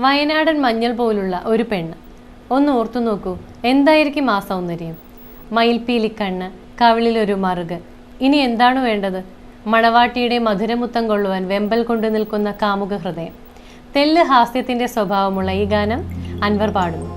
വയനാടൻ മഞ്ഞൾ പോലുള്ള ഒരു പെണ്ണ്. ഒന്ന് ഓർത്തു നോക്കൂ, എന്തായിരിക്കും ആ സൗന്ദര്യം? മയിൽപ്പീലിക്കണ്ണ്, കവിളിലൊരു മറുക്. ഇനി എന്താണ് വേണ്ടത്? മണവാട്ടിയുടെ മധുരമുത്തം കൊള്ളുവാൻ വെമ്പൽ കൊണ്ടു നിൽക്കുന്ന കാമുക ഹൃദയം. തെല്ല് ഹാസ്യത്തിന്റെ സ്വഭാവമുള്ള ഈ ഗാനം അൻവർ പാടുന്നു.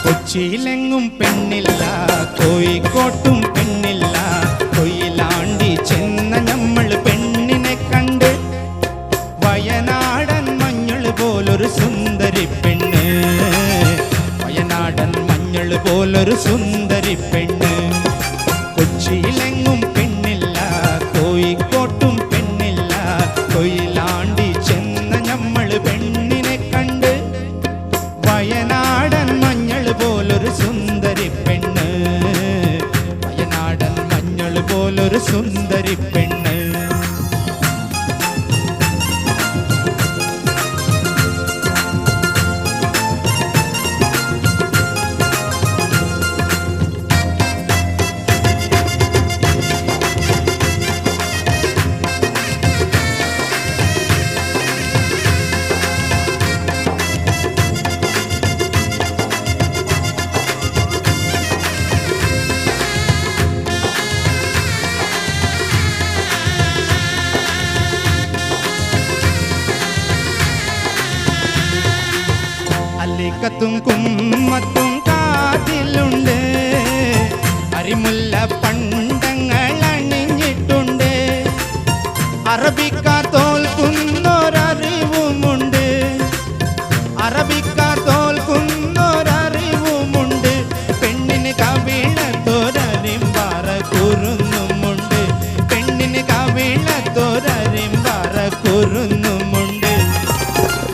കൊച്ചിയിലെങ്ങും പെണ്ണില്ല, കോഴിക്കോട്ടും പെണ്ണില്ല. കൊയിലാണ്ടി ചെന്ന നമ്മൾ പെണ്ണിനെ കണ്ട്, വയനാടൻ മഞ്ഞൾ പോലൊരു സുന്ദരി പെണ്ണ്, വയനാടൻ മഞ്ഞൾ പോലൊരു സുന്ദരി പെണ്ണ്. കൊച്ചിയിലെങ്ങും പെണ്ണില്ല, കോഴിക്കോട്ടും പെണ്ണില്ല. കൊയിലാണ്ടി ചെന്ന നമ്മൾ പെണ്ണിനെ കണ്ട്, വയനാടൻ മഞ്ഞൾ പോലൊരു സുന്ദരി പെണ്ണ്, വയനാടൻ മഞ്ഞൾ പോലൊരു സുന്ദരി പെണ്ണ്. അല്ലിക്കത്തും കുമ്മത്തും കാതിലുണ്ട്, അരിമുല്ല പണ്ടങ്ങൾ അണിഞ്ഞിട്ടുണ്ട്. അറബിക്കാർ തോൽക്കുന്നൊരറിവുമുണ്ട്, അറബിക്കാർ തോൽക്കുന്നൊരറിവുമുണ്ട്. പെണ്ണിന് കവിളത്തൊരരിമ്പാറ കുറുന്നുമുണ്ട്, പെണ്ണിന് കവിളത്തൊരരിമ്പാറ കുറുന്നുമുണ്ട്.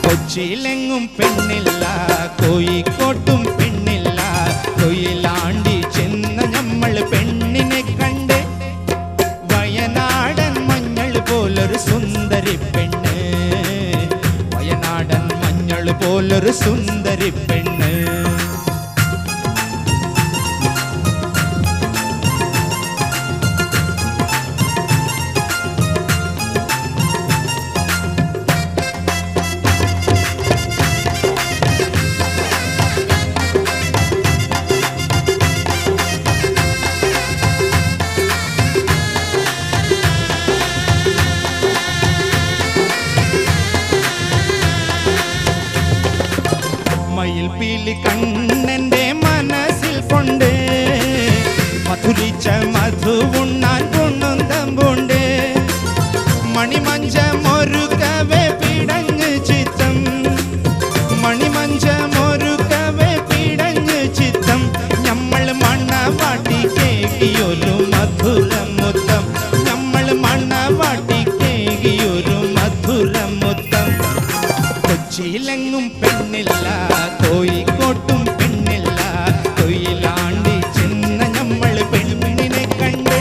കൊച്ചിയിലെങ്ങും പെണ്ണില്ല, കോഴിക്കോട്ടും പെണ്ണില്ല. കൊയിലാണ്ടി ചെന്ന നമ്മൾ പെണ്ണിനെ കണ്ട്, വയനാടൻ മഞ്ഞൾ പോലൊരു സുന്ദരി പെണ്ണ്, വയനാടൻ മഞ്ഞൾ പോലൊരു സുന്ദരി പെണ്ണ്. മയിൽപ്പീലി കണ്ണന്റെ മനസ്സിൽ കൊണ്ട്, മധുരിച്ച മധുവുണ്ണാൻ കൊണ്ടുന്തമ്പുണ്ട്. മണിമഞ്ച മൊരുക്കവേ പിടഞ്ഞ് ചിത്തം, മണിമഞ്ച മൊരുക്കവേ പിടഞ്ഞ് ചിത്തം. നമ്മൾ മണവാട്ടി കേകിയൊരു മധുരമുത്തം, നമ്മൾ മണവാട്ടി കേകിയൊരു മധുരമുത്തം. കൊച്ചിയിലെങ്ങും പെണ്ണില്ല, കോഴിക്കോട്ടും പെണ്ണില്ല. കൊയിലാണ്ടി ചെന്ന നമ്മൾ പെണ്ണിനെ കണ്ട്,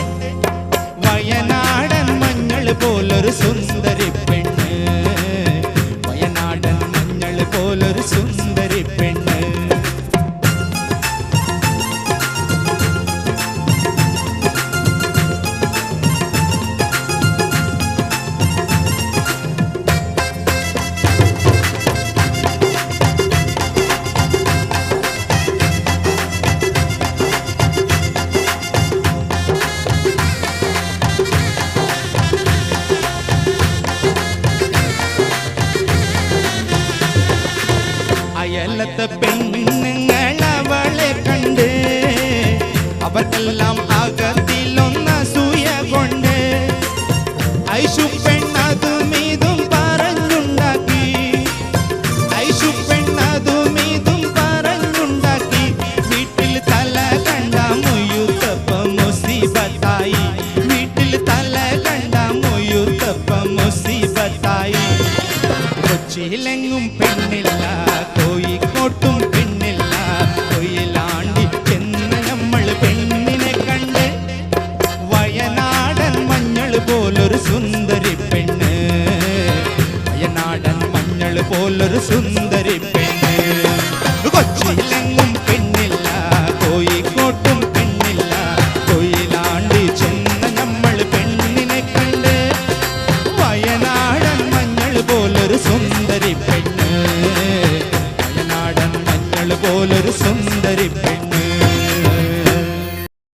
പെണ്ണില്ല, കോഴിക്കോട്ടും പെണ്ണില്ല. കൊയിലാണ്ടി ചെന്ന് നമ്മൾ പെണ്ണിനെ കണ്ട്, വയനാടൻ മഞ്ഞൾ പോലൊരു സുന്ദരി പെണ്ണ്, വയനാടൻ മഞ്ഞൾ പോലൊരു സുന്ദരി